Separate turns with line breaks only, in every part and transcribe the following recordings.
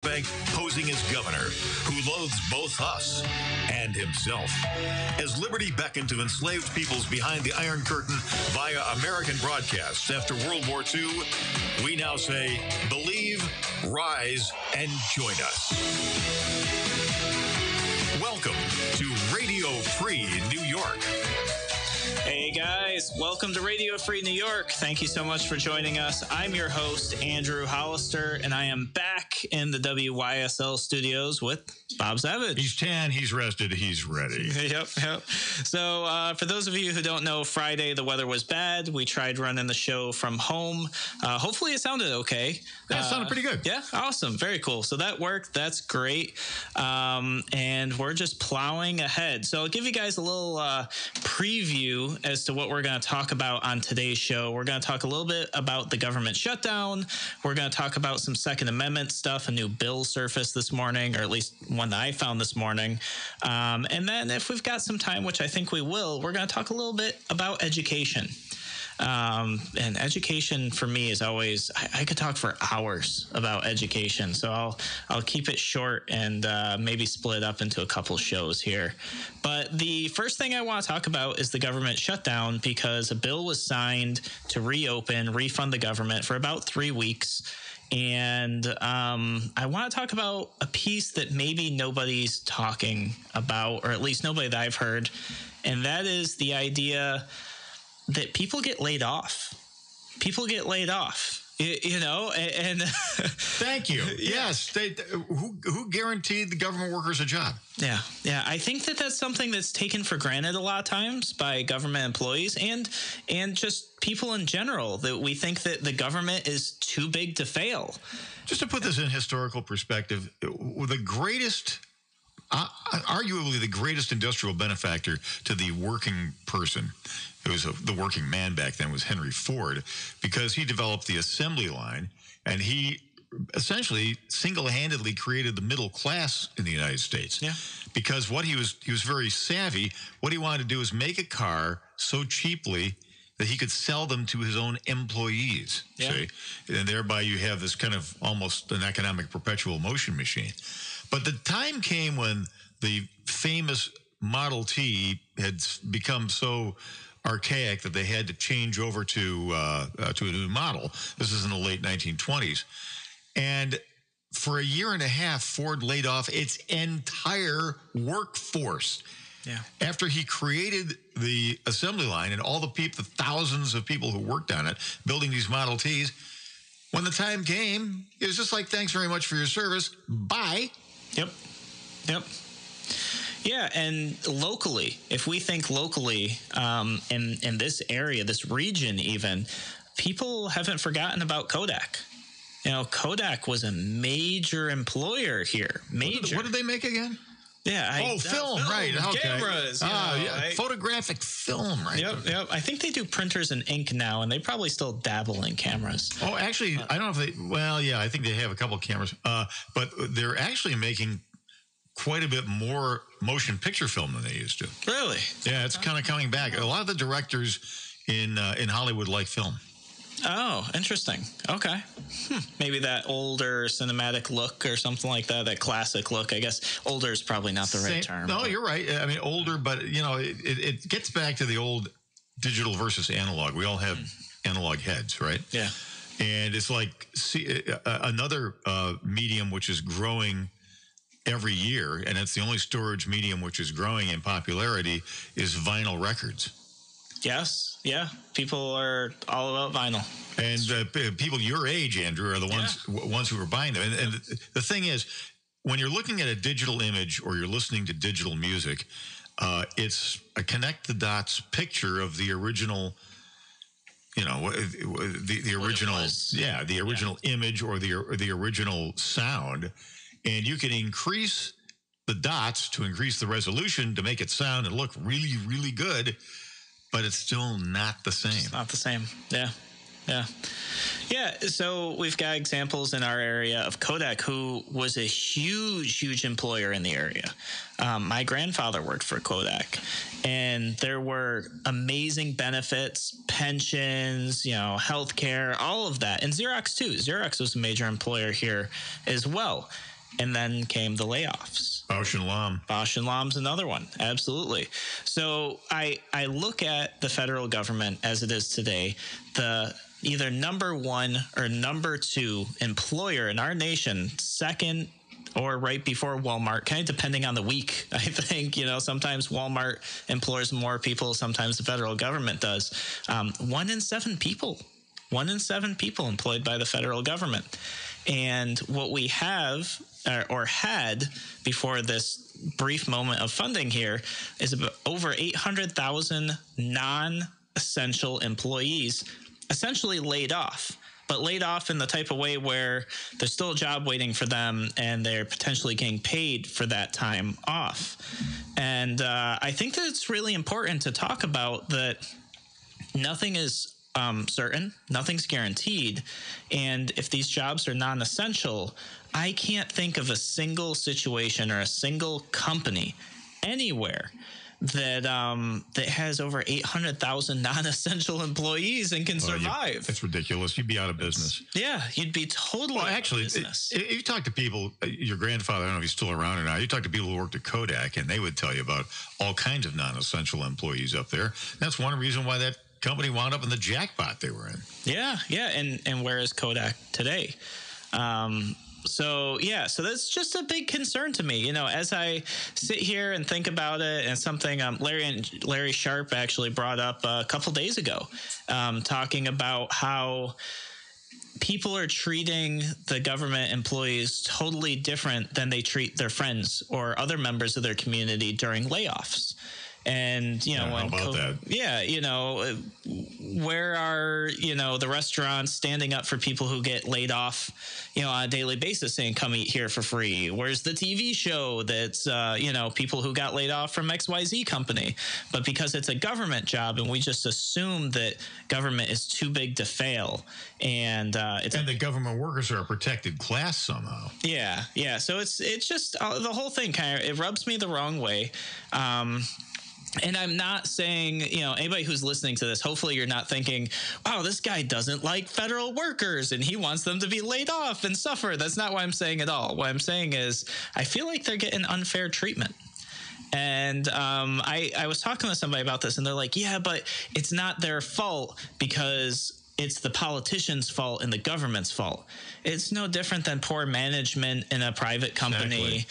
Bank posing as governor, who loathes both us and himself. As liberty beckoned to enslaved peoples behind the Iron Curtain via American broadcasts after World War II, we now say, believe, rise, and join us. Welcome to Radio Free New York.
Hey guys, welcome to Radio Free New York. Thank you so much for joining us. I'm your host, Andrew Hollister, and I am back in the WYSL studios with Bob Savage.
He's 10, he's rested, he's ready.
Yep. So for those of you who don't know, Friday the weather was bad. We tried running the show from home. Hopefully it sounded okay.
That sounded pretty good.
Yeah, awesome. Very cool. So that worked. That's great. And we're just plowing ahead. So I'll give you guys a little preview as to what we're going to talk about on today's show. We're going to talk a little bit about the government shutdown. We're going to talk about some Second Amendment stuff. A new bill surfaced this morning, or at least one that I found this morning. And then if we've got some time, which I think we will, we're going to talk a little bit about education. And education for me is always, I could talk for hours about education. So I'll keep it short and maybe split up into a couple shows here. But the first thing I want to talk about is the government shutdown, because a bill was signed to refund the government for about 3 weeks. And I want to talk about a piece that maybe nobody's talking about, or at least nobody that I've heard. And that is the idea that people get laid off. People get laid off, you know, and
thank you. Yes. Who guaranteed the government workers a job?
Yeah. I think that that's something that's taken for granted a lot of times by government employees and just people in general, that we think that the government is too big to fail.
Just to put this in historical perspective, the greatest, arguably the greatest industrial benefactor to the working person, it was the working man back then, was Henry Ford, because he developed the assembly line, and he essentially single-handedly created the middle class in the United States.
Yeah. Because
what he was very savvy. What he wanted to do is make a car so cheaply that he could sell them to his own employees.
Yeah.
See? And thereby you have this kind of almost an economic perpetual motion machine. But the time came when the famous Model T had become so archaic that they had to change over to a new model. This is in the late 1920s. And for a year and a half, Ford laid off its entire workforce.
Yeah.
After he created the assembly line and all the thousands of people who worked on it, building these Model Ts, when the time came, it was just like, thanks very much for your service. Bye.
Yep. Yeah, and locally, if we think locally, in this area, this region even, people haven't forgotten about Kodak. You know, Kodak was a major employer here. Major.
What did they make again?
Yeah.
Film, right. Okay.
Cameras.
Right? Photographic film, right?
Yep. I think they do printers and ink now, and they probably still dabble in cameras.
Oh, actually, I don't know if they, I think they have a couple of cameras, but they're actually making quite a bit more motion picture film than they used to.
Really?
Yeah, it's kind of coming back. A lot of the directors in Hollywood like film.
Oh, interesting. Okay. Maybe that older cinematic look or something like that, that classic look. I guess older is probably not the right term.
No, you're right. I mean, older, but, you know, it gets back to the old digital versus analog. We all have analog heads, right?
Yeah.
And it's like another medium which is growing every year, and it's the only storage medium which is growing in popularity, is vinyl records.
Yes. Yeah. People are all about vinyl.
And people your age, Andrew, are the ones who are buying them. And the thing is, when you're looking at a digital image or you're listening to digital music, it's a connect the dots picture of the original, you know, the original, the original image or the original sound. And you can increase the dots to increase the resolution to make it sound and look really, really good, but it's still not the same.
It's not the same. Yeah. So we've got examples in our area of Kodak, who was a huge employer in the area. My grandfather worked for Kodak, and there were amazing benefits, pensions, healthcare, all of that. And Xerox too. Xerox was a major employer here as well. and then came the layoffs.
Bausch and Lomb.
Bausch and Lomb's another one. Absolutely. So I look at the federal government as it is today, the either number one or number two employer in our nation, second or right before Walmart, kind of depending on the week. I think, sometimes Walmart employs more people, sometimes the federal government does. 1 in 7 people employed by the federal government. And what we have or had before this brief moment of funding here is about over 800,000 non-essential employees essentially laid off, but laid off in the type of way where there's still a job waiting for them and they're potentially getting paid for that time off. And I think that it's really important to talk about that nothing is certain, nothing's guaranteed. And if these jobs are non-essential, I can't think of a single situation or a single company anywhere that has over 800,000 non-essential employees and can survive.
That's ridiculous. You'd be out of business.
Yeah, you'd be totally out of business.
If you talk to people, your grandfather, I don't know if he's still around or not, you talk to people who worked at Kodak, and they would tell you about all kinds of non-essential employees up there. That's one reason why that company wound up in the jackpot they were in.
Yeah. And where is Kodak today? So that's just a big concern to me. As I sit here and think about it, and something Larry Sharp actually brought up a couple days ago, talking about how people are treating the government employees totally different than they treat their friends or other members of their community during layoffs. And,
how about that?
Yeah, where are, the restaurants standing up for people who get laid off, on a daily basis saying, come eat here for free? Where's the TV show that's, people who got laid off from XYZ company? But because it's a government job and we just assume that government is too big to fail. And the government workers are a protected class somehow. Yeah. So it's just the whole thing it rubs me the wrong way. And I'm not saying, anybody who's listening to this, hopefully you're not thinking, wow, this guy doesn't like federal workers and he wants them to be laid off and suffer. That's not what I'm saying at all. What I'm saying is I feel like they're getting unfair treatment. And I was talking to somebody about this, and they're like, yeah, but it's not their fault because it's the politicians' fault and the government's fault. It's no different than poor management in a private company,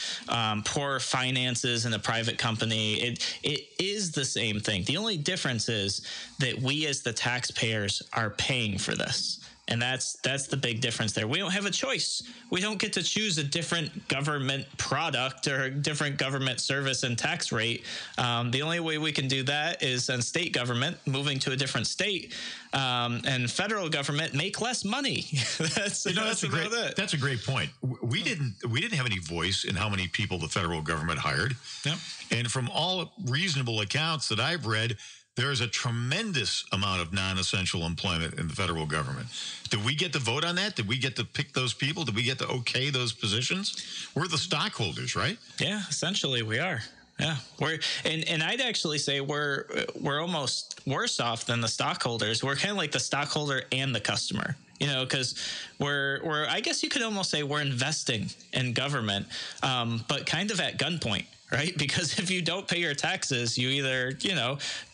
poor finances in a private company. It is the same thing. The only difference is that we as the taxpayers are paying for this. And that's the big difference there. We don't have a choice. We don't get to choose a different government product or a different government service and tax rate. The only way we can do that is on state government moving to a different state, and federal government make less money. That's a great point. We didn't have any voice in how many people the federal government hired. Yep. And from all reasonable accounts that I've read, there is a tremendous amount of non-essential employment in the federal government. Did we get to vote on that? Did we get to pick those people? Did we get to okay those positions? We're the stockholders, right? Yeah, essentially we are. Yeah, and I'd actually say we're almost worse off than the stockholders. We're kind of like the stockholder and the customer. Because we're I guess you could almost say we're investing in government, but kind of at gunpoint. Right? Because if you don't pay your taxes, you either,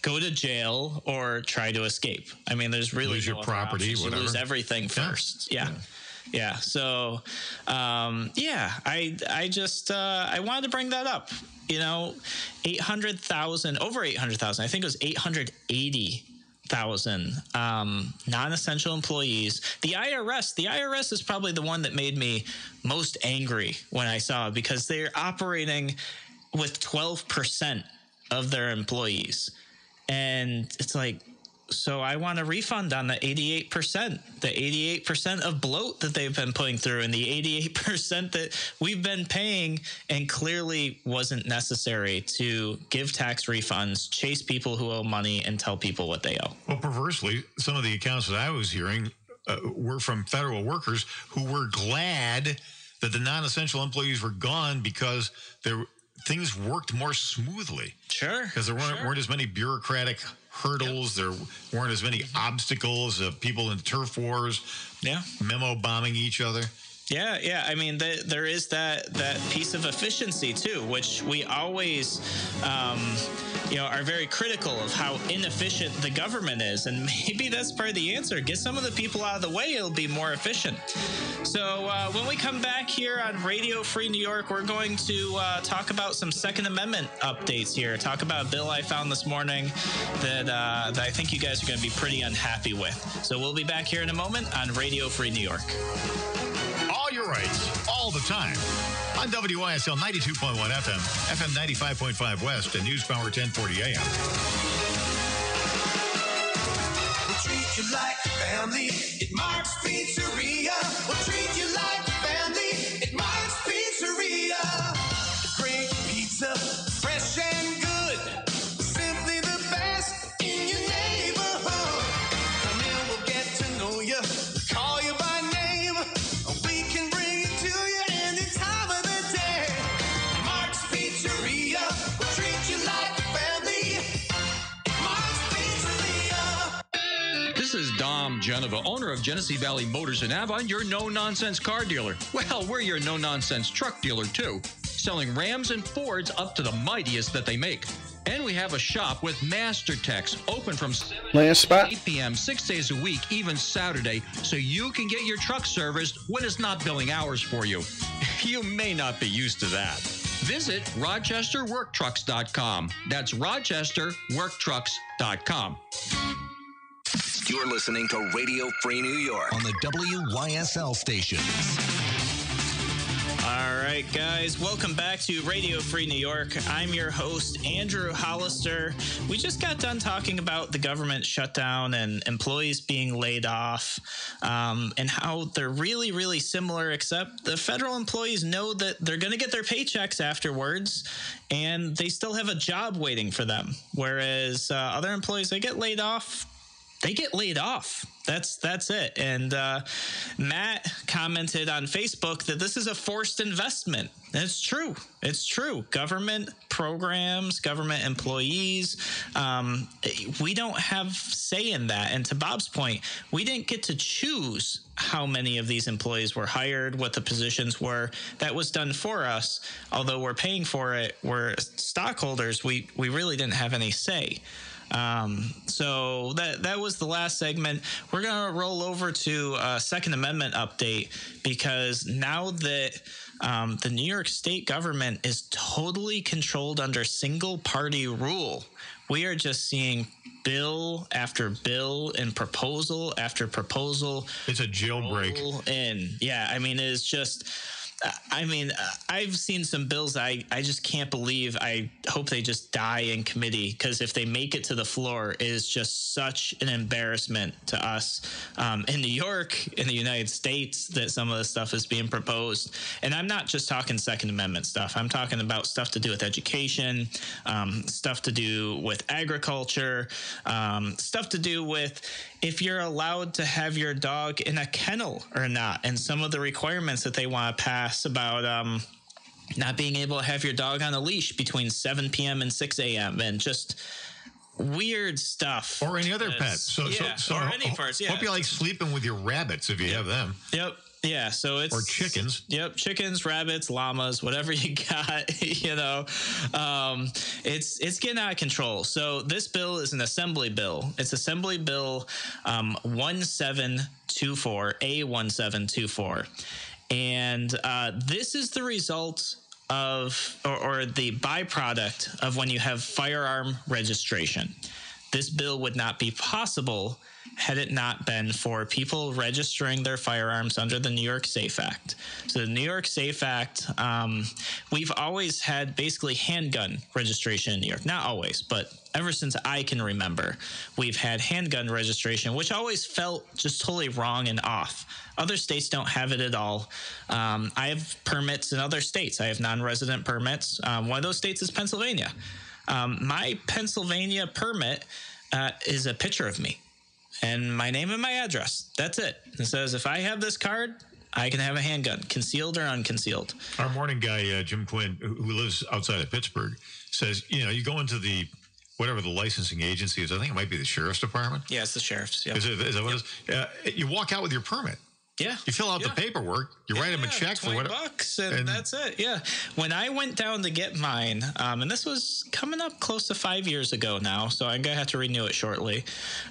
go to jail or try to escape. I mean, there's really
lose your property, whatever.
You lose everything first. Yeah. So, I just, I wanted to bring that up. 800,000, over 800,000. I think it was 880,000 non-essential employees. The IRS is probably the one that made me most angry when I saw it, because they're operating with 12% of their employees. And it's like, so I want a refund on the 88% of bloat that they've been putting through, and the 88% that we've been paying and clearly wasn't necessary to give tax refunds, chase people who owe money, and tell people what they owe. Well, perversely, some of the accounts that I was hearing were from federal workers who were glad that the non-essential employees were gone because things worked more smoothly. Sure. Because there weren't as many bureaucratic hurdles. Yep. There weren't as many obstacles of people in turf wars, memo bombing each other. Yeah. I mean, there is that piece of efficiency too, which we always, are very critical of how inefficient the government is, and maybe that's part of the answer. Get some of the people out of the way; it'll be more efficient. So when we come back here on Radio Free New York, we're going to talk about some Second Amendment updates here. Talk about a bill I found this morning that I think you guys are going to be pretty unhappy with. So we'll be back here in a moment on Radio Free New York.
All your rights, all the time. On WYSL 92.1 FM, FM 95.5 West, and News Power 1040 AM.
We'll treat you like family at Mark's Pizzeria. We'll treat you like family at Mark's Pizzeria. Great pizza, fresh and good. Simply the best in your neighborhood. Come in, we'll get to know you. Call you by name. We can bring it to you any time of the day. Mark's Pizzeria. We'll treat you like family. Mark's Pizzeria.
This is Dom Genova, owner of Genesee Valley Motors in Avon, your no-nonsense car dealer. Well, we're your no-nonsense truck dealer, too, selling Rams and Fords up to the mightiest that they make. And we have a shop with Master Techs open from 7 to 8 p.m., 6 days a week, even Saturday, so you can get your truck serviced when it's not billing hours for you. You may not be used to that. Visit RochesterWorkTrucks.com. That's RochesterWorkTrucks.com.
You're listening to Radio Free New York on the WYSL station.
All right, guys, welcome back to Radio Free New York. I'm your host, Andrew Hollister. We just got done talking about the government shutdown and employees being laid off, and how they're really, really similar, except the federal employees know that they're going to get their paychecks afterwards, and they still have a job waiting for them. Whereas other employees, they get laid off. That's it. And Matt commented on Facebook that this is a forced investment. And it's true. Government programs, government employees, we don't have say in that. And to Bob's point, we didn't get to choose how many of these employees were hired, what the positions were. That was done for us. Although we're paying for it, we're stockholders, we really didn't have any say. So that was the last segment. We're going to roll over to a Second Amendment update, because now that the New York state government is totally controlled under single party rule, we are just seeing bill after bill and proposal after proposal.
It's a jailbreak.
Yeah, I mean, it's just... I've seen some bills I just can't believe. I hope they just die in committee, because if they make it to the floor, it is just such an embarrassment to us in New York, in the United States, that some of the stuff is being proposed. And I'm not just talking Second Amendment stuff. I'm talking about stuff to do with education, stuff to do with agriculture, stuff to do with if you're allowed to have your dog in a kennel or not, and some of the requirements that they want to pass about not being able to have your dog on a leash between 7 p.m. and 6 a.m. and just weird stuff.
Or any other pet. So
or any parts, yeah.
Hope you like sleeping with your rabbits if you have them.
Yep. Yeah, so it's...
Or chickens.
Yep, chickens, rabbits, llamas, whatever you got, it's getting out of control. So this bill is an assembly bill. It's Assembly Bill 1724, A1724. And this is the result of, or the byproduct of when you have firearm registration. This bill would not be possible had it not been for people registering their firearms under the New York SAFE Act. So the New York SAFE Act, we've always had basically handgun registration in New York. Not always, but ever since I can remember, we've had handgun registration, which always felt just totally wrong and off. Other states don't have it at all. I have permits in other states. I have non-resident permits. One of those states is Pennsylvania. My Pennsylvania permit is a picture of me and my name and my address. That's it. It says if I have this card, I can have a handgun, concealed or unconcealed.
Our morning guy, Jim Quinn, who lives outside of Pittsburgh, says, you go into the whatever the licensing agency is. I think it might be the sheriff's department.
Yeah, it's the sheriff's. Yep.
Is that what it is? You walk out with your permit.
Yeah.
You fill out the paperwork, you write them a check for what
$20 and that's it. Yeah. When I went down to get mine, and this was coming up close to 5 years ago now, so I'm going to have to renew it shortly.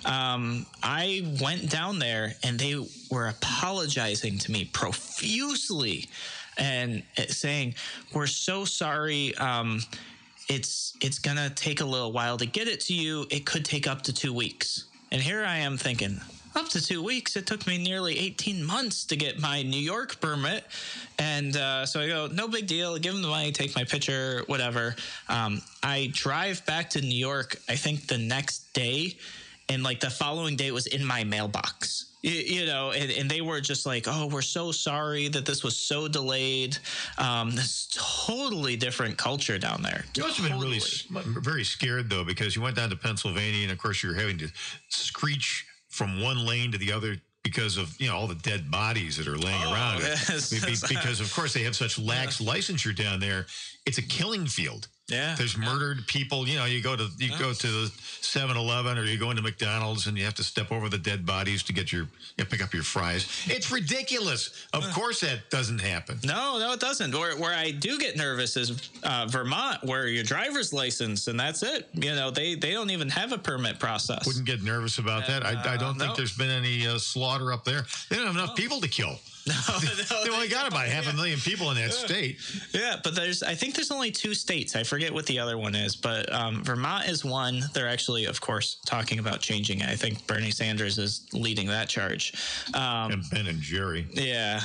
I went down there and they were apologizing to me profusely and saying, "We're so sorry. It's going to take a little while to get it to you. It could take up to 2 weeks." And here I am thinking, up to 2 weeks? It took me nearly 18 months to get my New York permit. And so I go, no big deal. Give them the money, take my picture, whatever. I drive back to New York, I think the next day. And like the following day, it was in my mailbox. You know, and they were just like, "Oh, we're so sorry that this was so delayed." This totally different culture down there.
You must have been really very scared, though, because you went down to Pennsylvania, and of course, you're having to screech from one lane to the other because of, you know, all the dead bodies that are laying around.
Yes.
Because, of course, they have such lax licensure down there. It's a killing field.
Yeah.
There's murdered people. You know, you go to the 7-Eleven or you go into McDonald's and you have to step over the dead bodies to get pick up your fries. It's ridiculous. Of course that doesn't happen.
No, it doesn't. Where I do get nervous is Vermont, where your driver's license and that's it. You know, they don't even have a permit process.
Wouldn't get nervous about that. I don't think there's been any slaughter up there. They don't have enough people to kill. They only got about 500,000 people in that state.
Yeah, but I think there's only 2 states. I forget what the other one is, but Vermont is one. They're actually, of course, talking about changing it. I think Bernie Sanders is leading that charge.
And Ben and Jerry.
Yeah,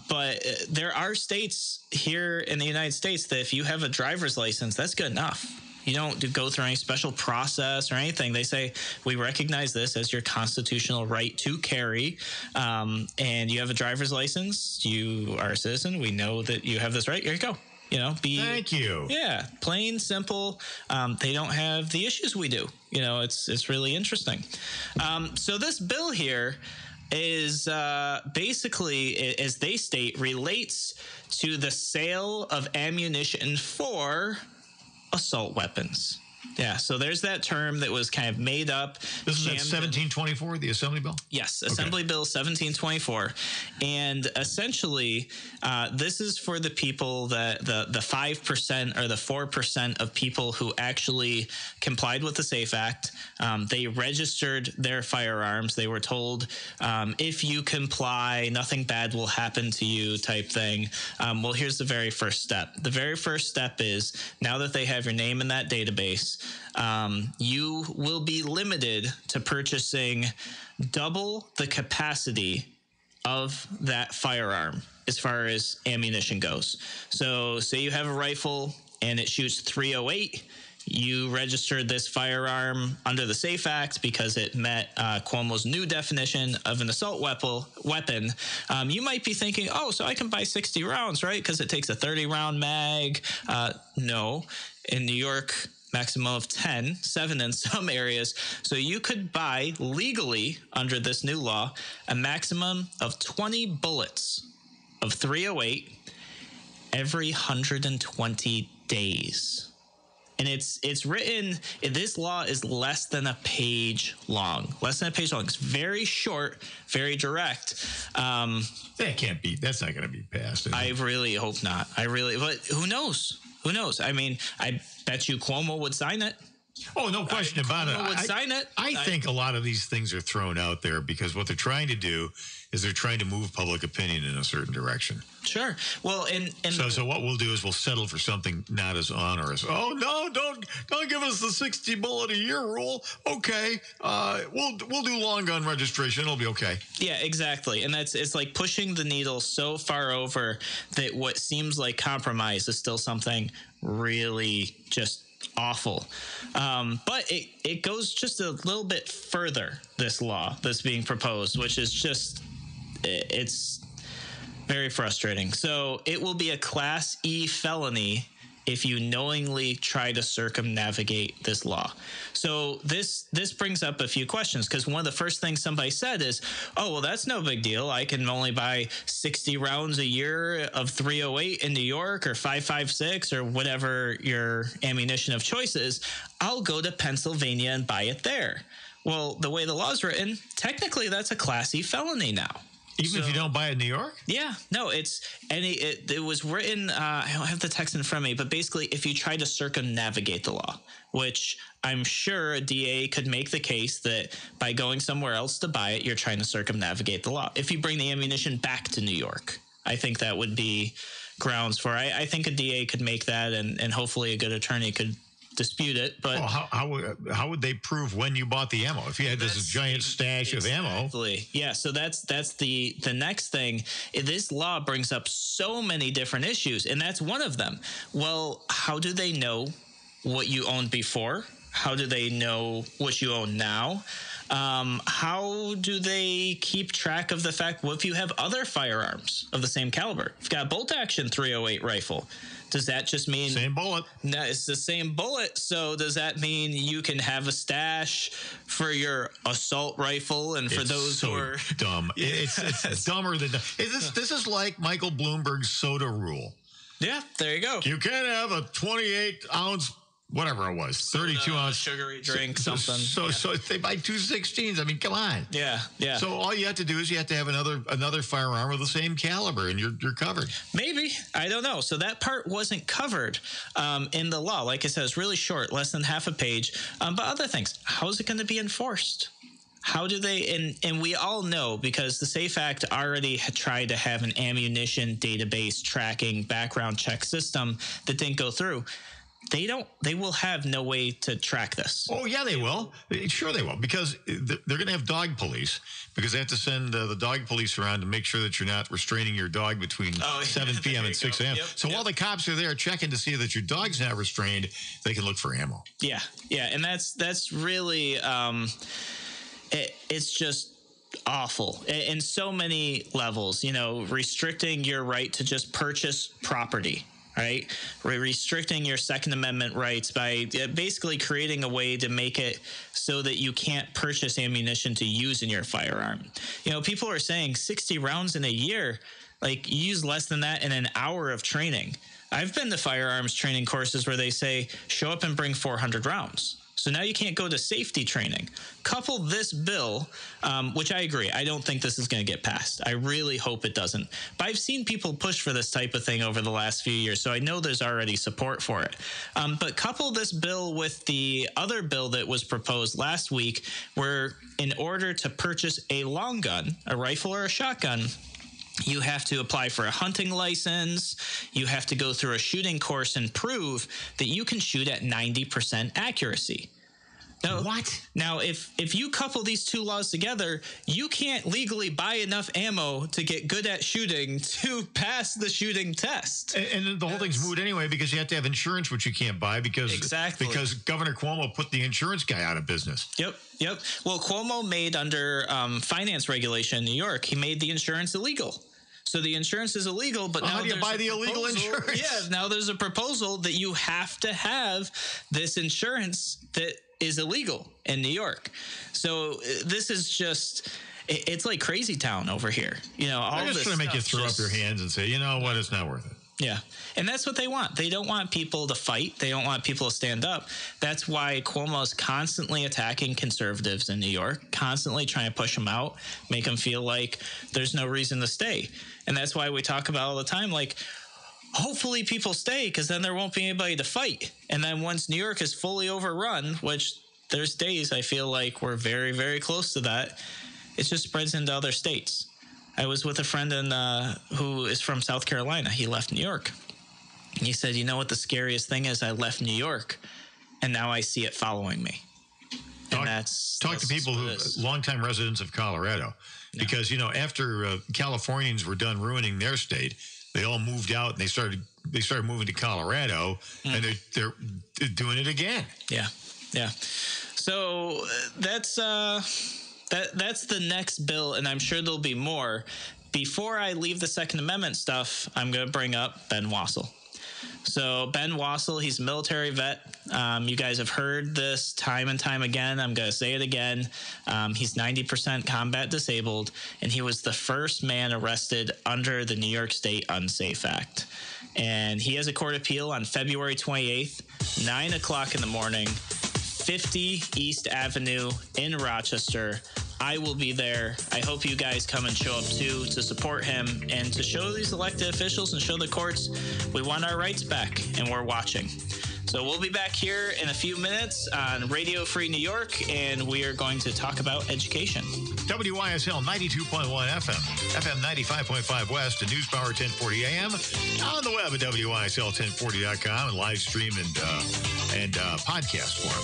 but there are states here in the United States that if you have a driver's license, that's good enough. You don't go through any special process or anything. They say, we recognize this as your constitutional right to carry, and you have a driver's license. You are a citizen. We know that you have this right. Here you go. You know,
thank you.
Yeah, plain, simple. They don't have the issues we do. You know, it's really interesting. So this bill here is basically, as they state, relates to the sale of ammunition for assault weapons. Yeah, so there's that term that was kind of made up.
This is at 1724, the Assembly Bill?
Yes, Assembly Bill 1724. And essentially, this is for the people that the 5% or the 4% of people who actually complied with the SAFE Act. They registered their firearms. They were told, if you comply, nothing bad will happen to you type thing. Well, here's the very first step. The very first step is, now that they have your name in that database, you will be limited to purchasing double the capacity of that firearm as far as ammunition goes. So say you have a rifle and it shoots .308. You registered this firearm under the SAFE Act because it met Cuomo's new definition of an assault weapon. You might be thinking, oh, so I can buy 60 rounds, right? Because it takes a 30-round mag. No. In New York, maximum of 7 in some areas. So you could buy legally under this new law a maximum of 20 bullets of .308 every 120 days. And it's written, this law is less than a page long. It's very short, very direct.
That can't be, that's not going to be passed.
I really hope not. But who knows? Who knows? I mean, I bet you Cuomo would sign it.
Oh, no question about it.
Cuomo would sign it.
I think a lot of these things are thrown out there because what they're trying to do is they're trying to move public opinion in a certain direction.
Sure. Well, and
so what we'll do is we'll settle for something not as onerous. Oh no, don't give us the 60 bullet a year rule. Okay, we'll do long gun registration. It'll be okay.
Yeah, exactly. And it's like pushing the needle so far over that what seems like compromise is still something really just awful. But it goes just a little bit further, this law that's being proposed, which is just, it's very frustrating. So it will be a Class E felony if you knowingly try to circumnavigate this law. So this brings up a few questions, because one of the first things somebody said is, oh, well, that's no big deal. I can only buy 60 rounds a year of .308 in New York, or .556, or whatever your ammunition of choice is. I'll go to Pennsylvania and buy it there. Well, the way the law's written, technically that's a Class E felony now.
Even if you don't buy it in New York?
Yeah, no, it was written, I don't have the text in front of me, but basically if you try to circumnavigate the law, which I'm sure a DA could make the case that by going somewhere else to buy it, you're trying to circumnavigate the law. If you bring the ammunition back to New York, I think that would be grounds for it. I think a DA could make that, and hopefully a good attorney could dispute it. But
how would they prove when you bought the ammo if you had this giant stash of ammo?
Yeah, so that's the next thing. This law brings up so many different issues, and that's one of them. Well, how do they know what you owned before? How do they know what you own now? How do they keep track of the fact, what if you have other firearms of the same caliber? You've got a bolt-action .308 rifle. Does that just mean...
Same bullet.
No, it's the same bullet. So does that mean you can have a stash for your assault rifle and for those
so
who are...
dumb. It's dumber than... This is like Michael Bloomberg's soda rule.
Yeah, there you go.
You can't have a 28-ounce... whatever it was, 32-ounce
sugary drink, something.
So they buy 216s. I mean, come on.
Yeah.
So all you have to do is you have to have another firearm of the same caliber, and you're covered.
Maybe. I don't know. So that part wasn't covered in the law. Like I said, it's really short, less than half a page. But other things, how is it going to be enforced? How do they, and we all know, because the SAFE Act already had tried to have an ammunition database tracking background check system that didn't go through. They will have no way to track this.
Oh, yeah, they will. Sure they will, because they're going to have dog police, because they have to send the dog police around to make sure that you're not restraining your dog between 7 p.m. and 6 a.m. So while the cops are there checking to see that your dog's not restrained, they can look for ammo.
Yeah, and that's really it's just awful in so many levels. Restricting your right to just purchase property. Right? Restricting your Second Amendment rights by basically creating a way to make it so that you can't purchase ammunition to use in your firearm. People are saying 60 rounds in a year, like you use less than that in an hour of training. I've been to firearms training courses where they say, show up and bring 400 rounds. So now you can't go to safety training. Couple this bill, which I agree. I don't think this is going to get passed. I really hope it doesn't. But I've seen people push for this type of thing over the last few years, so I know there's already support for it. But couple this bill with the other bill that was proposed last week, where in order to purchase a long gun, a rifle or a shotgun, you have to apply for a hunting license. You have to go through a shooting course and prove that you can shoot at 90% accuracy. Now, if you couple these two laws together, you can't legally buy enough ammo to get good at shooting to pass the shooting test.
And the whole thing's moot anyway, because you have to have insurance, which you can't buy because Governor Cuomo put the insurance guy out of business.
Yep. Well, Cuomo made under finance regulation in New York, he made the insurance illegal. So the insurance is illegal, but now
how do you buy the illegal insurance?
Yeah, now there's a proposal that you have to have this insurance that is illegal in New York. So this is just, it's like crazy town over here.
They're just trying to make you throw up your hands and say, you know what, it's not worth it.
Yeah. And that's what they want. They don't want people to fight. They don't want people to stand up. That's why Cuomo's constantly attacking conservatives in New York, constantly trying to push them out, make them feel like there's no reason to stay. And that's why we talk about all the time, like, hopefully people stay, because then there won't be anybody to fight. And then once New York is fully overrun, which there's days I feel like we're very, very close to that, it just spreads into other states. I was with a friend who is from South Carolina. He left New York. And he said, you know what the scariest thing is? I left New York, and now I see it following me. And
talk to people who longtime residents of Colorado. Yeah. Because, after Californians were done ruining their state, they all moved out and they started moving to Colorado, and they're doing it again.
Yeah. So that's the next bill, and I'm sure there'll be more. Before I leave the Second Amendment stuff, I'm going to bring up Ben Wassel. So Ben Wassel, he's a military vet. You guys have heard this time and time again. I'm going to say it again. He's 90% combat disabled, and he was the first man arrested under the New York State Unsafe Act. And he has a court appeal on February 28th, 9 o'clock in the morning, 50 East Avenue in Rochester. I will be there. I hope you guys come and show up too to support him and to show these elected officials and show the courts we want our rights back, and we're watching. So we'll be back here in a few minutes on Radio Free New York, and we are going to talk about education.
WYSL 92.1 FM, FM 95.5 West, and News Power 1040 AM. On the web at WYSL1040.com and live stream and podcast form.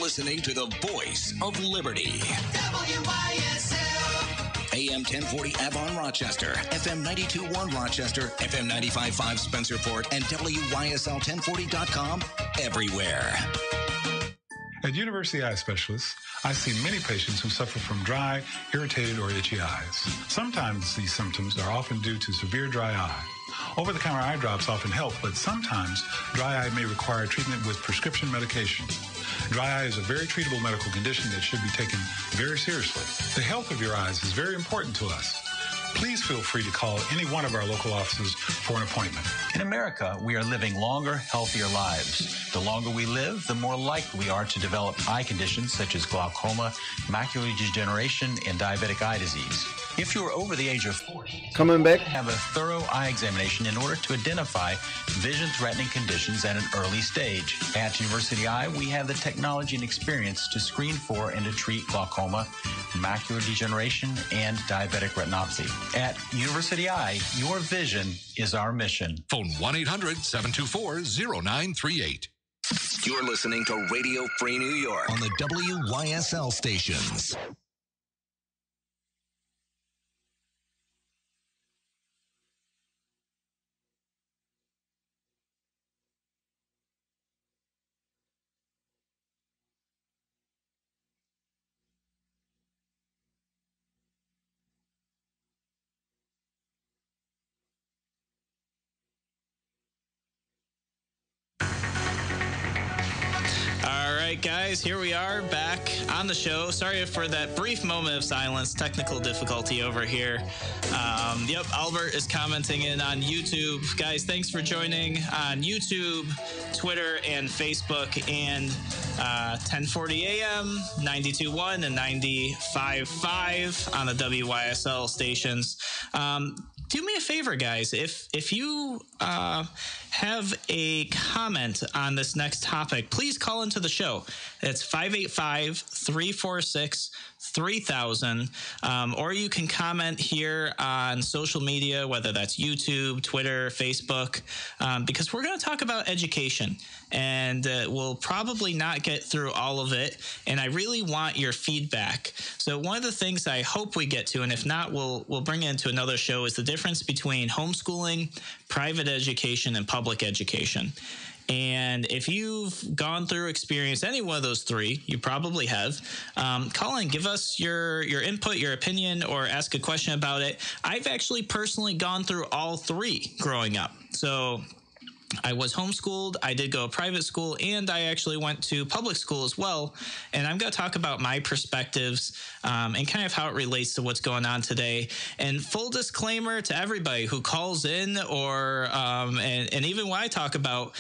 Listening to the voice of liberty. WYSL. AM 1040 Avon, Rochester. FM 92.1 Rochester. FM 95.5 Spencerport. And WYSL1040.com everywhere.
At University Eye Specialists, I see many patients who suffer from dry, irritated, or itchy eyes. Sometimes these symptoms are often due to severe dry eye. Over-the-counter eye drops often help, but sometimes dry eye may require treatment with prescription medication. Dry eye is a very treatable medical condition that should be taken very seriously. The health of your eyes is very important to us. Please feel free to call any one of our local offices for an appointment.
In America, we are living longer, healthier lives. The longer we live, the more likely we are to develop eye conditions such as glaucoma, macular degeneration, and diabetic eye disease. If you are over the age of 40,
coming back,
have a thorough eye examination in order to identify vision-threatening conditions at an early stage. At University Eye, we have the technology and experience to screen for and to treat glaucoma, macular degeneration, and diabetic retinopathy. At University Eye, your vision is our mission.
Phone 1-800-724-0938.
You're listening to Radio Free New York on the WYSL stations.
Guys, here we are back on the show. Sorry for that brief moment of silence, technical difficulty over here. Albert is commenting in on YouTube. Guys, thanks for joining on YouTube, Twitter, and Facebook, and 1040 AM, 92.1 and 95.5 on the WYSL stations. Do me a favor, guys. If you have a comment on this next topic, please call into the show. It's 585-346-3000. Or you can comment here on social media, whether that's YouTube, Twitter, Facebook, because we're going to talk about education. And we'll probably not get through all of it. And I really want your feedback. So one of the things I hope we get to, and if not, we'll bring it into another show, is the difference between homeschooling, private education, and public education. And if you've gone through, experienced any one of those three, you probably have, call in, give us your input, your opinion, or ask a question about it. I've actually personally gone through all three growing up. So I was homeschooled, I did go to private school, and I actually went to public school as well. And I'm going to talk about my perspectives and kind of how it relates to what's going on today. And full disclaimer to everybody who calls in or and even when I talk about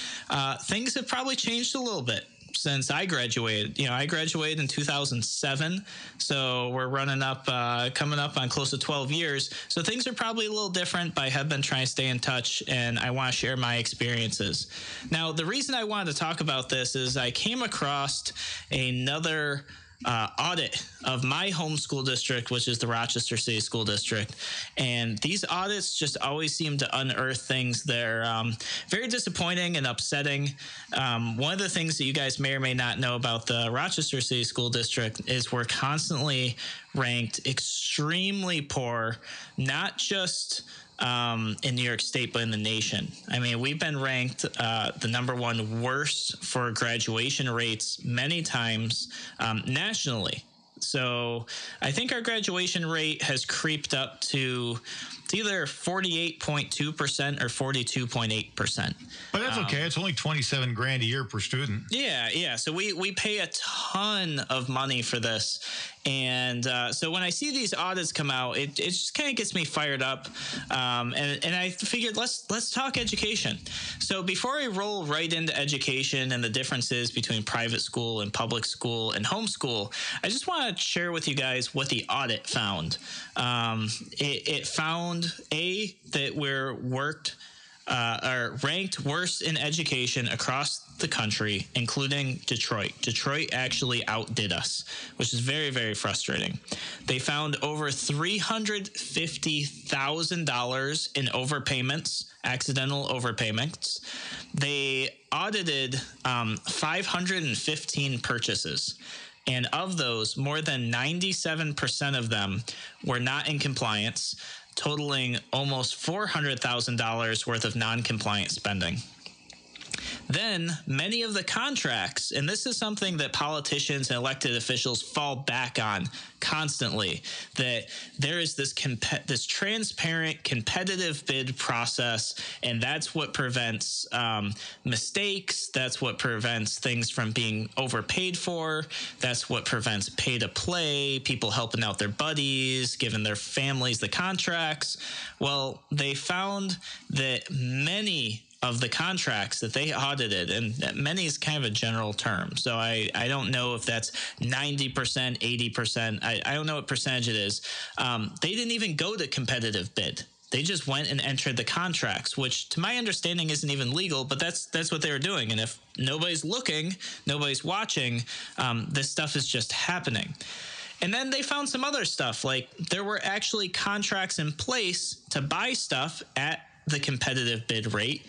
things have probably changed a little bit since I graduated. I graduated in 2007, so we're coming up on close to 12 years. So things are probably a little different, but I have been trying to stay in touch, and I want to share my experiences. Now, the reason I wanted to talk about this is I came across another audit of my home school district, which is the Rochester City School District. And these audits just always seem to unearth things that are very disappointing and upsetting. One of the things that you guys may or may not know about the Rochester City School District is we're constantly ranked extremely poor, not just in New York State, but in the nation. I mean, we've been ranked the number one worst for graduation rates many times nationally. So I think our graduation rate has creeped up to either 48.2% or 42.8%.
But that's okay. It's only $27,000 a year per student.
Yeah. So we pay a ton of money for this. And so when I see these audits come out, it just kind of gets me fired up. And I figured let's talk education. So before I roll right into education and the differences between private school and public school and homeschool, I just want to share with you guys what the audit found. It found that we're ranked worst in education across the country, including Detroit. Detroit actually outdid us, which is very, very frustrating. They found over $350,000 in overpayments, accidental overpayments. They audited 515 purchases. And of those, more than 97% of them were not in compliance, totaling almost $400,000 worth of non-compliant spending. Then many of the contracts, and this is something that politicians and elected officials fall back on constantly, that there is this transparent competitive bid process, and that's what prevents mistakes. That's what prevents things from being overpaid for. That's what prevents pay to play, people helping out their buddies, giving their families the contracts. Well, they found that many of the contracts that they audited, and many is kind of a general term. So I don't know if that's 90%, 80%. I don't know what percentage it is. They didn't even go to competitive bid. They just went and entered the contracts, which to my understanding isn't even legal, but that's what they were doing. And if nobody's looking, nobody's watching, this stuff is just happening. And then they found some other stuff, like there were actually contracts in place to buy stuff at the competitive bid rate,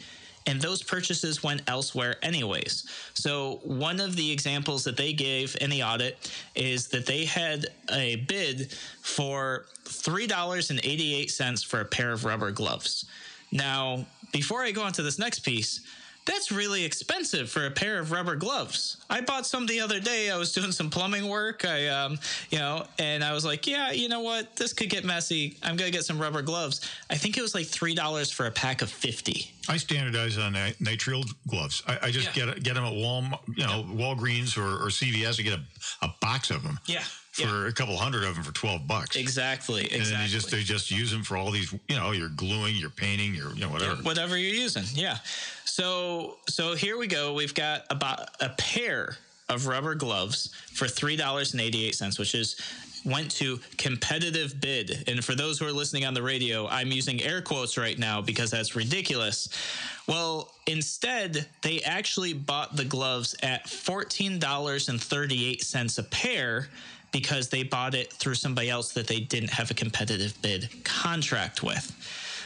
and those purchases went elsewhere anyways. So one of the examples that they gave in the audit is that they had a bid for $3.88 for a pair of rubber gloves. Now, before I go on to this next piece, that's really expensive for a pair of rubber gloves. I bought some the other day. I was doing some plumbing work. And I was like, yeah, you know what? This could get messy. I'm going to get some rubber gloves. I think it was like $3 for a pack of 50.
I standardize on nitrile gloves. I just get them at Walgreens or CVS. I get a box of them. Yeah. For a couple hundred of them for $12.
Exactly.
And then they just use them for all these, you're gluing, you're painting, you're whatever.
Whatever you're using. Yeah. So here we go. We've got about a pair of rubber gloves for $3.88, which went to competitive bid. And for those who are listening on the radio, I'm using air quotes right now because that's ridiculous. Well, instead, they actually bought the gloves at $14.38 a pair, because they bought it through somebody else that they didn't have a competitive bid contract with.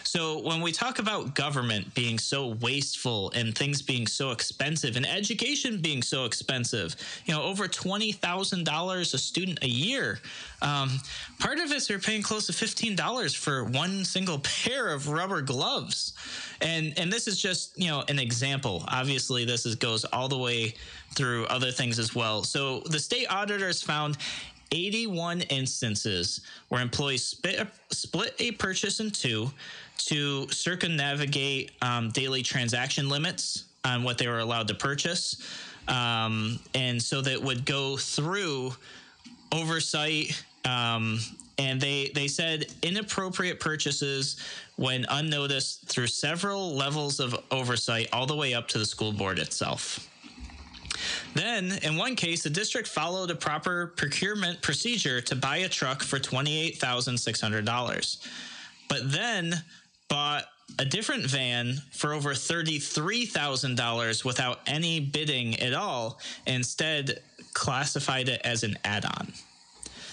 So when we talk about government being so wasteful and things being so expensive and education being so expensive, over $20,000 a student a year, part of it is they're paying close to $15 for one single pair of rubber gloves. And this is just, an example. Obviously, this goes all the way through other things as well. So the state auditors found 81 instances where employees split a purchase in two to circumnavigate daily transaction limits on what they were allowed to purchase. And so that would go through oversight. And they said inappropriate purchases when unnoticed through several levels of oversight all the way up to the school board itself. Then, in one case, the district followed a proper procurement procedure to buy a truck for $28,600, but then bought a different van for over $33,000 without any bidding at all, and instead classified it as an add-on.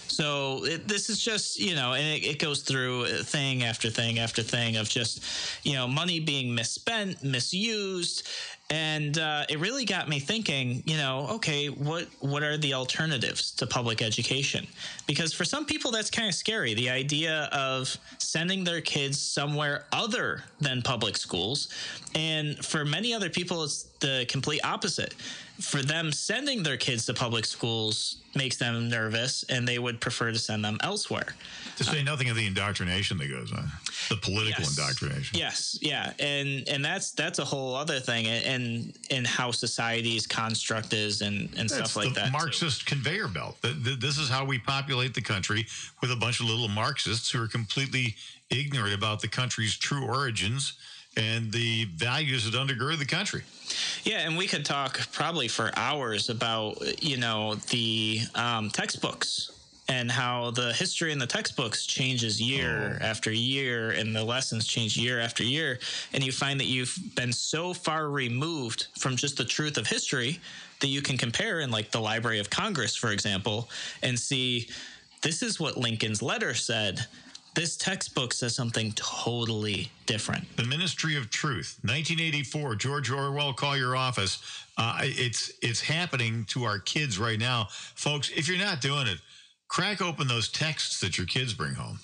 So this is just, and it goes through thing after thing after thing of just, money being misspent, misused. And it really got me thinking, okay, what are the alternatives to public education? Because for some people, that's kind of scary. The idea of sending their kids somewhere other than public schools. And for many other people, it's the complete opposite. For them, sending their kids to public schools makes them nervous, and they would prefer to send them elsewhere.
To say nothing of the indoctrination that goes on, the political indoctrination.
Yes, yeah, and that's a whole other thing, and how society's construct is, and stuff like that.
Marxist conveyor belt. This is how we populate the country, with a bunch of little Marxists who are completely ignorant about the country's true origins and the values that undergird the country.
Yeah, and we could talk probably for hours about, the textbooks and how the history in the textbooks changes year after year, and the lessons change year after year. And you find that you've been so far removed from just the truth of history that you can compare in, like, the Library of Congress, for example, and see, this is what Lincoln's letter said. This textbook says something totally different.
The Ministry of Truth, 1984, George Orwell, call your office. It's happening to our kids right now. Folks, if you're not doing it, crack open those texts that your kids bring home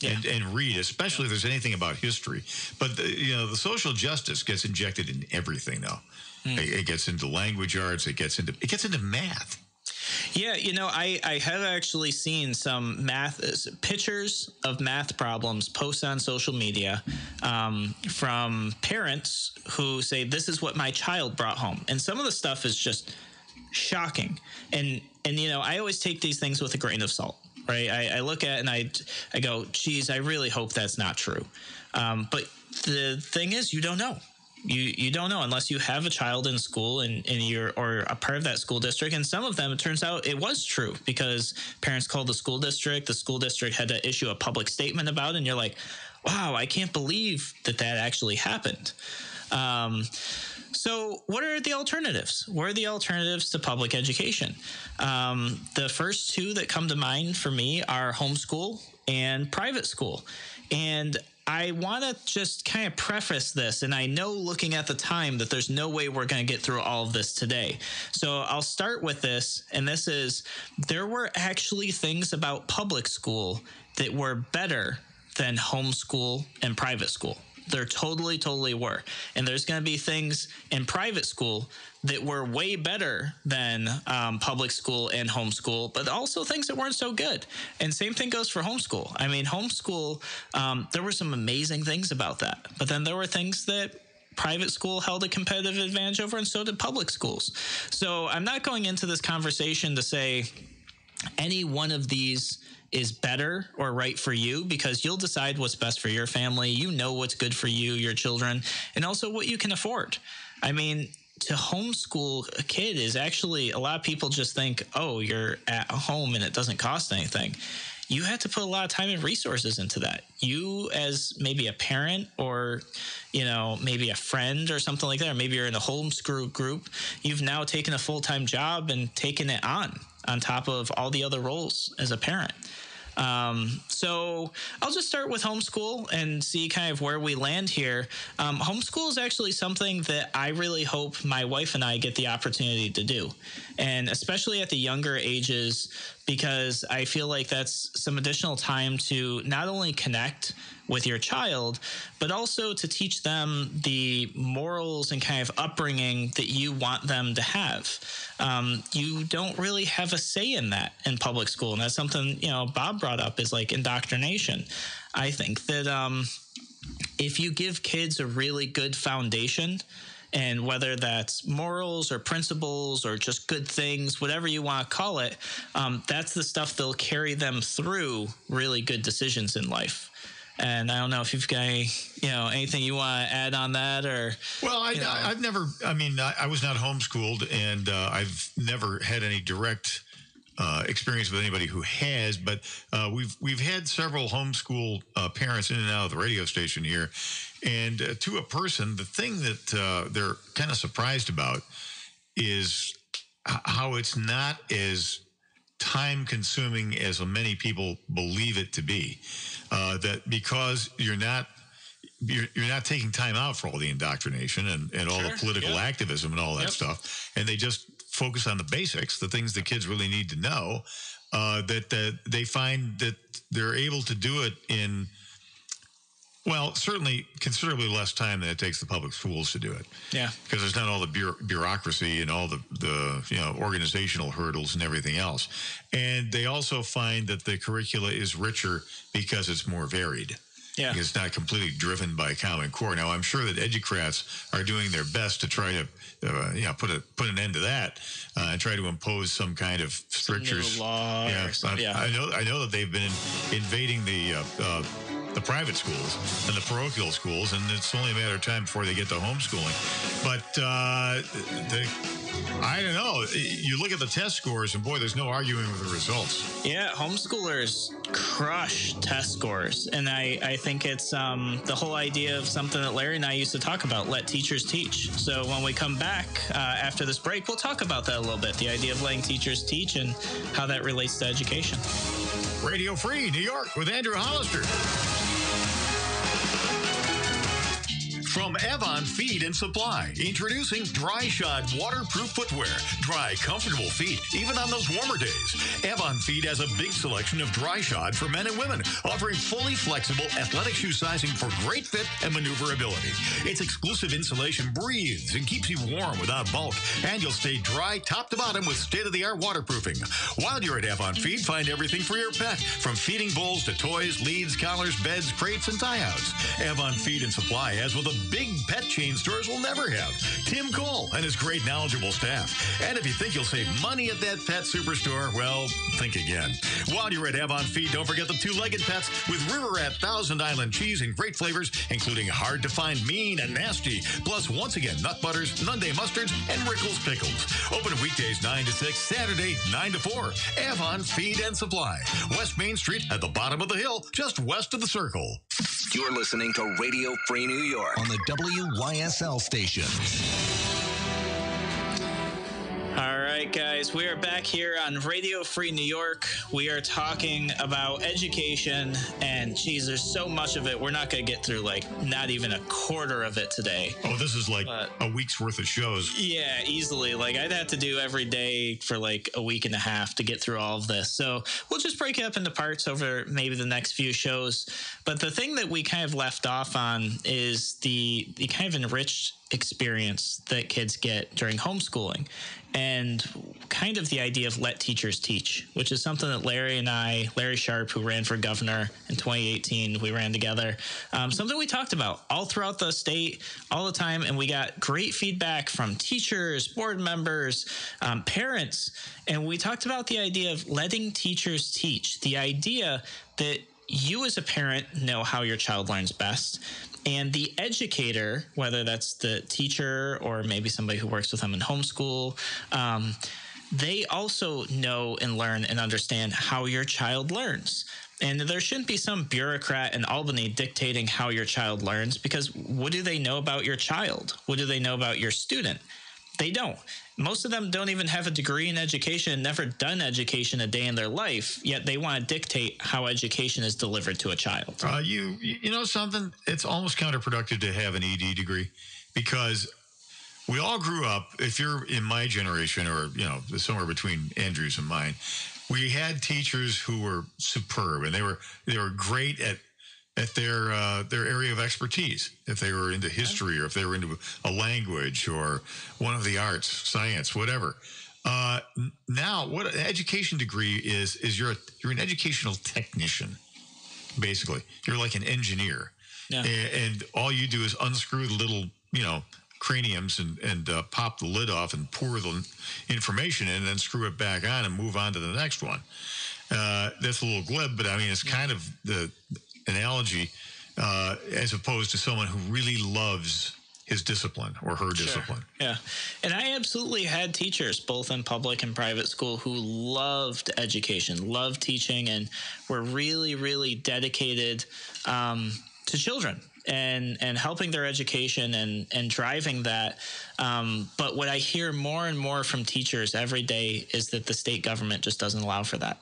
and read, especially if there's anything about history. But, the social justice gets injected in everything, though. It gets into language arts. It gets into math.
Yeah, I have actually seen some pictures of math problems posted on social media from parents who say, this is what my child brought home. And some of the stuff is just shocking. And I always take these things with a grain of salt, right? I look at it and I go, geez, I really hope that's not true. But the thing is, you don't know. You don't know unless you have a child in school and you're or a part of that school district. And some of them, it turns out it was true because parents called the school district had to issue a public statement about it. And you're like, wow, I can't believe that actually happened. So what are the alternatives? What are the alternatives to public education? The first two that come to mind for me are homeschool and private school. And I want to just kind of preface this, and I know looking at the time that there's no way we're going to get through all of this today. So I'll start with this, and this is, there were actually things about public school that were better than homeschool and private school. There totally, totally were. And there's going to be things in private school that were way better than public school and homeschool, but also things that weren't so good. And same thing goes for homeschool. I mean, homeschool, there were some amazing things about that. But then there were things that private school held a competitive advantage over, and so did public schools. So I'm not going into this conversation to say any one of these is better or right for you, because you'll decide what's best for your family. You know what's good for you, your children, and also what you can afford. I mean, to homeschool a kid is actually, a lot of people just think, oh, you're at home and it doesn't cost anything. You have to put a lot of time and resources into that. You, as maybe a parent or, maybe a friend or something like that, or maybe you're in a homeschool group, you've now taken a full-time job and taken it on top of all the other roles as a parent. So I'll just start with homeschool and see kind of where we land here. Homeschool is actually something that I really hope my wife and I get the opportunity to do, and especially at the younger ages, because I feel like that's some additional time to not only connect with your child, but also to teach them the morals and kind of upbringing that you want them to have. You don't really have a say in that in public school. And that's something, Bob brought up, is like indoctrination. I think that if you give kids a really good foundation, and whether that's morals or principles or just good things, whatever you want to call it, that's the stuff that'll carry them through really good decisions in life. And I don't know if you've got anything you want to add on that, or. Well,
I've never. I mean, I was not homeschooled, and I've never had any direct experience with anybody who has. But we've had several homeschool parents in and out of the radio station here, and to a person, the thing that they're kind of surprised about is how it's not as time consuming as many people believe it to be. That because you're not you're not taking time out for all the indoctrination and all the political activism and all that stuff, and they just focus on the basics, the things the kids really need to know. That they find that they're able to do it in, well, certainly considerably less time than it takes the public schools to do it.
Yeah,
because there's not all the bureaucracy and all the organizational hurdles and everything else. And they also find that the curricula is richer because it's more varied. Yeah, it's not completely driven by Common Core. Now, I'm sure that educrats are doing their best to try to put an end to that and try to impose some kind of strictures.
New law.
I know that they've been invading the private schools and the parochial schools, and it's only a matter of time before they get to homeschooling. But I don't know. You look at the test scores, and boy, there's no arguing with the results.
Yeah, homeschoolers crush test scores, and I think it's the whole idea of something that Larry and I used to talk about: let teachers teach. So when we come back after this break, we'll talk about that a little bit, the idea of letting teachers teach and how that relates to education.
Radio Free New York with Andrew Hollister.
From Avon Feed and Supply, introducing Dry Shod waterproof footwear. Dry, comfortable feet, even on those warmer days. Avon Feed has a big selection of dry shod for men and women, offering fully flexible athletic shoe sizing for great fit and maneuverability. Its exclusive insulation breathes and keeps you warm without bulk, and you'll stay dry top to bottom with state-of-the-art waterproofing. While you're at Avon Feed, find everything for your pet, from feeding bowls to toys, leads, collars, beds, crates, and tie-outs. Avon Feed and Supply has what the big pet chain stores will never have: Tim Cole and his great knowledgeable staff. And if you think you'll save money at that pet superstore, well, think again. While you're at Avon Feed, don't forget the two-legged pets with River Rat Thousand Island cheese in great flavors, including hard-to-find Mean and Nasty, plus, once again, Nut Butters, Nunday Mustards, and Rickles Pickles. Open weekdays 9 to 6, Saturday 9 to 4. Avon Feed and Supply. West Main Street at the bottom of the hill, just west of the Circle.
You're listening to Radio Free New York on the WYSL station.
All right, guys, we are back here on Radio Free New York. We are talking about education, and geez, there's so much of it. We're not going to get through not even a quarter of it today.
Oh, this is a week's worth of shows.
Yeah, easily. I'd have to do every day for a week and a half to get through all of this. So we'll just break it up into parts over maybe the next few shows. But the thing that we kind of left off on is the kind of enriched experience that kids get during homeschooling, and kind of the idea of let teachers teach, which is something that Larry Sharp, who ran for governor in 2018, we ran together, something we talked about all throughout the state all the time, and we got great feedback from teachers, board members, parents, and we talked about the idea of letting teachers teach, the idea that you as a parent know how your child learns best, and the educator, whether that's the teacher or maybe somebody who works with them in homeschool, they also know and learn and understand how your child learns. And there shouldn't be some bureaucrat in Albany dictating how your child learns, because what do they know about your child? What do they know about your student? They don't. Most of them don't even have a degree in education, never done education a day in their life, yet they want to dictate how education is delivered to a child.
You know something? It's almost counterproductive to have an ED degree, because we all grew up, if you're in my generation or, somewhere between Andrew's and mine, we had teachers who were superb, and they were great at their area of expertise. If they were into history, or if they were into a language or one of the arts, science, whatever. Now, what an education degree is you're an educational technician, basically. You're like an engineer. Yeah. And all you do is unscrew the little, craniums and pop the lid off and pour the information in and then screw it back on and move on to the next one. That's a little glib, but I mean, it's kind of the analogy as opposed to someone who really loves his discipline or her discipline.
Yeah. And I absolutely had teachers, both in public and private school, who loved education, loved teaching, and were really, really dedicated to children and helping their education and driving that. But what I hear more and more from teachers every day is that the state government just doesn't allow for that.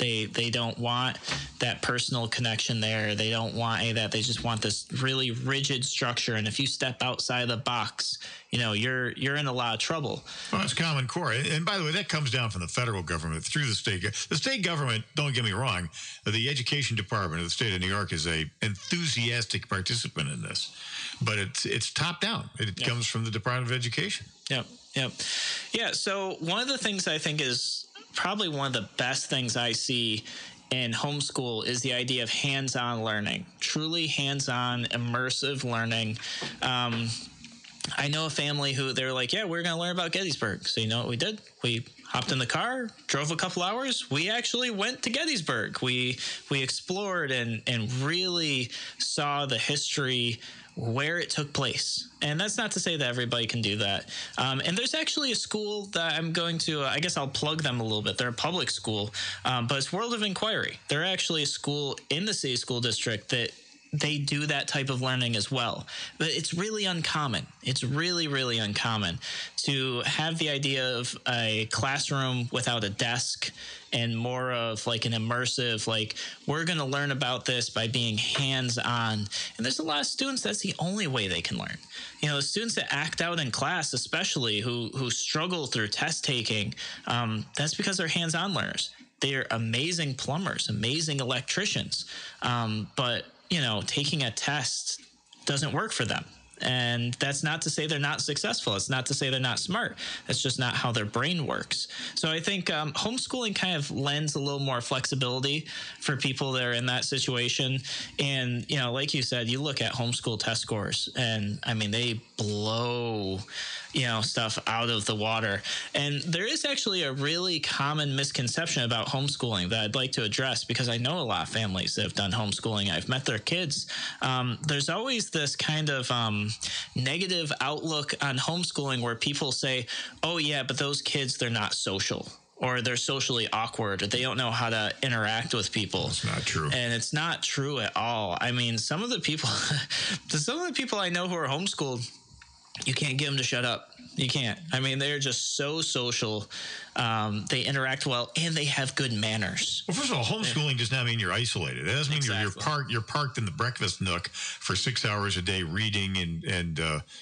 They don't want that personal connection there. They don't want any of that. They just want this really rigid structure. And if you step outside the box, you're in a lot of trouble.
Well, it's Common Core. And by the way, that comes down from the federal government through the state. The state government, don't get me wrong, the education department of the state of New York is a enthusiastic participant in this. But it's top down. It comes from the Department of Education.
Yep. Yeah, so one of the things I think is probably one of the best things I see in homeschool is the idea of hands-on learning, truly hands-on, immersive learning. I know a family who they're like, yeah, we're going to learn about Gettysburg. So you know what we did? We hopped in the car, drove a couple hours. We actually went to Gettysburg. We explored and really saw the history where it took place. And that's not to say that everybody can do that. And there's actually a school that I'm going to, I guess I'll plug them a little bit. They're a public school, but it's World of Inquiry. They're actually a school in the city school district that they do that type of learning as well. But it's really uncommon. It's really, really uncommon to have the idea of a classroom without a desk and more of like an immersive, like we're going to learn about this by being hands-on. And there's a lot of students, that's the only way they can learn. The students that act out in class, especially who struggle through test taking, that's because they're hands-on learners. They're amazing plumbers, amazing electricians. But taking a test doesn't work for them. And that's not to say they're not successful. It's not to say they're not smart. That's just not how their brain works. So I think homeschooling kind of lends a little more flexibility for people that are in that situation. And, like you said, you look at homeschool test scores and, they blow stuff out of the water. And there is actually a really common misconception about homeschooling that I'd like to address because I know a lot of families that have done homeschooling. I've met their kids. There's always this kind of negative outlook on homeschooling where people say, oh, yeah, but those kids, they're not social. Or they're socially awkward, or they don't know how to interact with people.
That's not true.
And it's not true at all. Some of the people I know who are homeschooled, you can't get them to shut up. You can't. They're just so social. They interact well, and they have good manners.
Well, first of all, homeschooling does not mean you're isolated. It doesn't mean you're parked in the breakfast nook for 6 hours a day reading and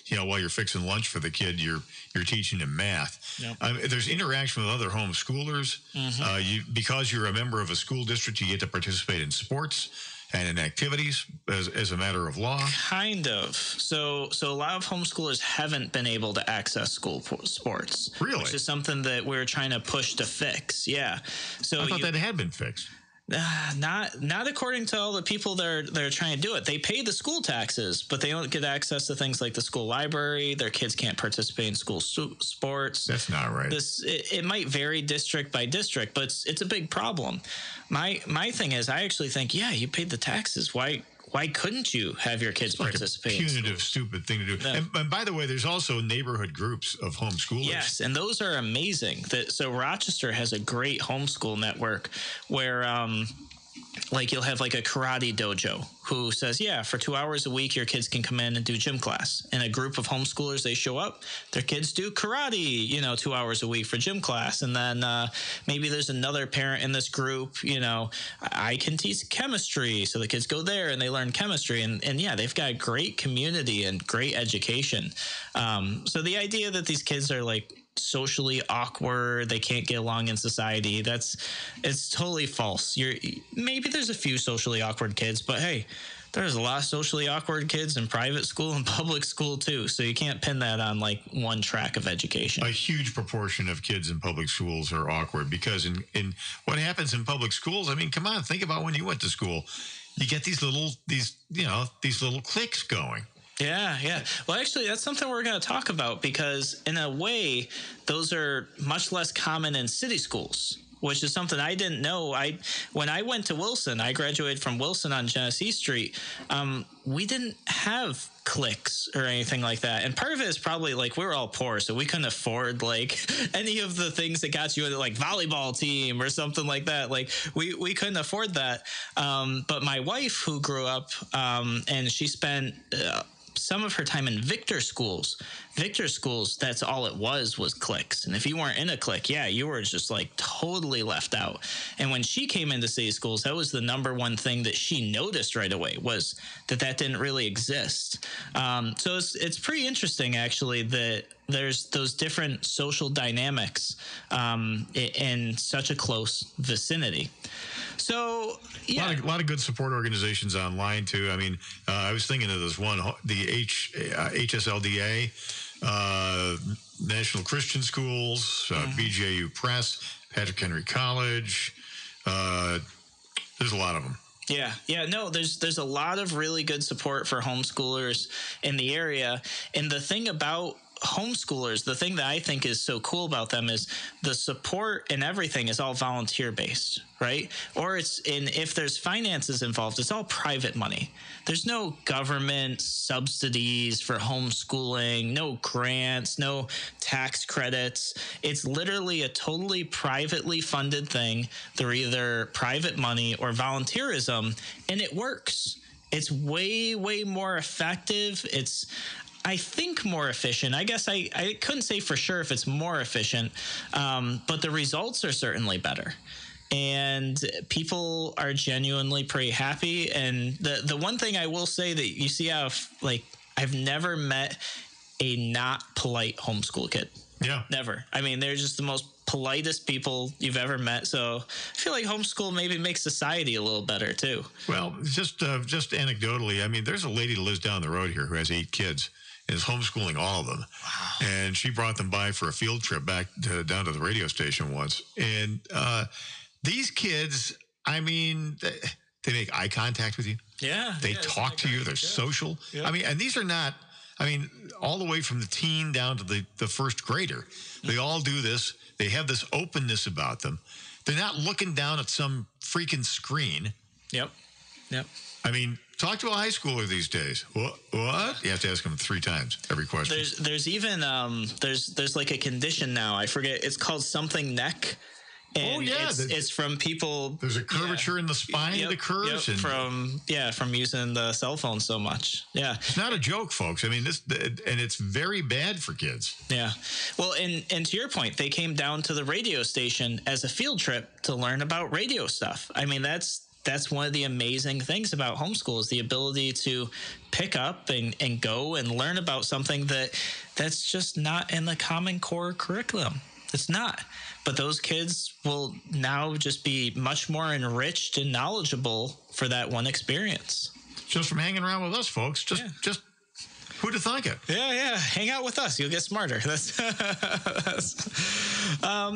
while you're fixing lunch for the kid, you're teaching him math. Yep. There's interaction with other homeschoolers. Mm-hmm. Because you're a member of a school district, you get to participate in sports and in activities as a matter of law?
Kind of. So a lot of homeschoolers haven't been able to access school sports.
Really?
Which is something that we're trying to push to fix. Yeah. So
I thought that had been fixed.
Not according to all the people that are trying to do it. They pay the school taxes, but they don't get access to things like the school library. Their kids can't participate in school sports.
That's not right.
It might vary district by district, but it's a big problem. My thing is, I actually think, yeah, you paid the taxes. Why couldn't you have your kids participate?
It's like a punitive, stupid thing to do. No. And by the way, there's also neighborhood groups of homeschoolers.
Yes, and those are amazing. So Rochester has a great homeschool network where you'll have like a karate dojo who says, yeah, for 2 hours a week, your kids can come in and do gym class. And a group of homeschoolers, they show up, their kids do karate, 2 hours a week for gym class. And then maybe there's another parent in this group, I can teach chemistry. So the kids go there and they learn chemistry. And yeah, they've got great community and great education. So the idea that these kids are like socially awkward, they can't get along in society, it's totally false. Maybe there's a few socially awkward kids, but hey, there's a lot of socially awkward kids in private school and public school too, so you can't pin that on like one track of education.
A huge proportion of kids in public schools are awkward because in what happens in public schools, come on, think about when you went to school. You get these little cliques going.
Yeah. Well, actually, that's something we're going to talk about because in a way, those are much less common in city schools, which is something I didn't know. When I went to Wilson, I graduated from Wilson on Genesee Street. We didn't have cliques or anything like that. And part of it is probably like we were all poor, so we couldn't afford like any of the things that got you into like volleyball team or something like that. Like we couldn't afford that. But my wife, who grew up and she spent some of her time in Victor schools. Victor schools, that's all it was cliques. And if you weren't in a clique, yeah, you were just like totally left out. And when she came into city schools, that was the number one thing that she noticed right away, was that didn't really exist. So it's pretty interesting, actually, that there's those different social dynamics in such a close vicinity. So, yeah.
A lot of good support organizations online, too. I mean, I was thinking of this one, the HSLDA, National Christian Schools, BJU Press, Patrick Henry College. There's a lot of them.
Yeah. No, there's a lot of really good support for homeschoolers in the area. And the thing about homeschoolers, the thing that I think is so cool about them is the support and everything is all volunteer based, right? Or if there's finances involved, it's all private money. There's no government subsidies for homeschooling, no grants, no tax credits. It's literally a totally privately funded thing. They're either private money or volunteerism, and it works. It's way, way more effective. It's, I think, more efficient. I guess I couldn't say for sure if it's more efficient, but the results are certainly better. And people are genuinely pretty happy. And the one thing I will say that you see how, like, I've never met a not polite homeschool kid.
Yeah.
Never. I mean, they're just the most politest people you've ever met. So I feel like homeschool maybe makes society a little better too.
Well, just anecdotally, I mean, there's a lady that lives down the road here who has 8 kids. Is homeschooling all of them. Wow. And she brought them by for a field trip down to the radio station once. And these kids, I mean, they make eye contact with you.
Yeah.
They talk to you. They're social. Yeah. I mean, and these are not, I mean, all the way from the teen down to the first grader. They all do this. They have this openness about them. They're not looking down at some freaking screen.
Yep.
I mean, talk to a high schooler these days. What? You have to ask them 3 times every question.
There's even there's like a condition now. I forget. It's called something neck. And it's from people.
There's a curvature in the spine of the curves.
Yep, from using the cell phone so much. Yeah.
It's not a joke, folks. I mean, and it's very bad for kids.
Yeah. Well, and to your point, they came down to the radio station as a field trip to learn about radio stuff. I mean, that's one of the amazing things about homeschool is the ability to pick up and go and learn about something that's just not in the Common Core curriculum. It's not. But those kids will now just be much more enriched and knowledgeable for that one experience.
Just from hanging around with us, folks. Just who'd have thunk it?
Yeah. Hang out with us. You'll get smarter.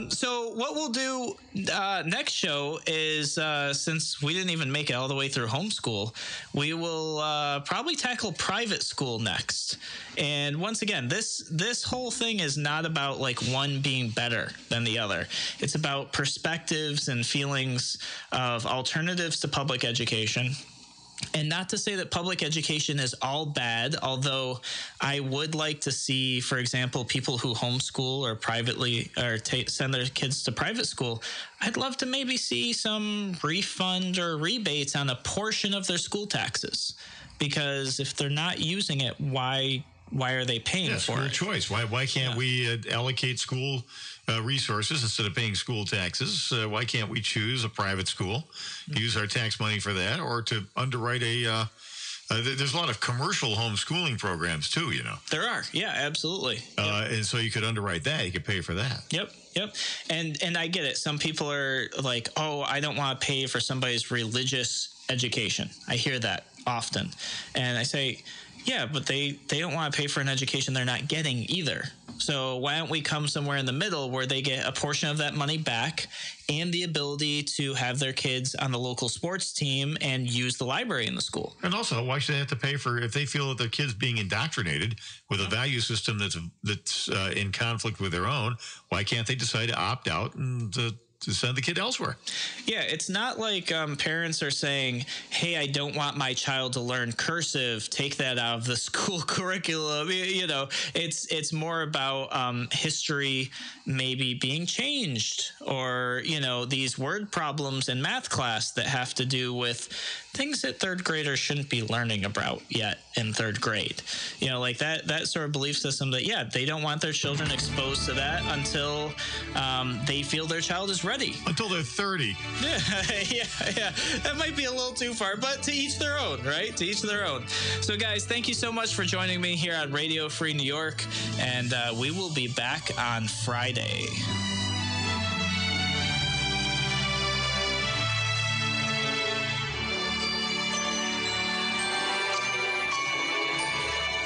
So what we'll do next show is, since we didn't even make it all the way through homeschool, we will probably tackle private school next. And once again, this whole thing is not about like one being better than the other. It's about perspectives and feelings of alternatives to public education. And not to say that public education is all bad, although I would like to see, for example, people who homeschool or privately or send their kids to private school, I'd love to maybe see some refund or rebates on a portion of their school taxes. Because if they're not using it, why are they paying for
school
it?
Choice. Why can't we allocate school resources instead of paying school taxes? Why can't we choose a private school, use our tax money for that, or to underwrite there's a lot of commercial homeschooling programs too, you know.
There are. Yeah, absolutely.
And so you could underwrite that. You could pay for that.
Yep. And I get it. Some people are like, oh, I don't want to pay for somebody's religious education. I hear that often. And I say, yeah, but they don't want to pay for an education they're not getting either. So why don't we come somewhere in the middle where they get a portion of that money back and the ability to have their kids on the local sports team and use the library in the school?
And also, why should they have to pay for if they feel that their kid's being indoctrinated with a value system that's in conflict with their own? Why can't they decide to opt out and to send the kid elsewhere.
Yeah, it's not like parents are saying, hey, I don't want my child to learn cursive, take that out of the school curriculum. You know, it's more about history maybe being changed, or, you know, these word problems in math class that have to do with things that third graders shouldn't be learning about yet in third grade. You know, like that sort of belief system that, yeah, they don't want their children exposed to that until they feel their child is ready.
Until they're 30.
Yeah. That might be a little too far, but to each their own, right? To each their own. So, guys, thank you so much for joining me here on Radio Free New York, and we will be back on Friday.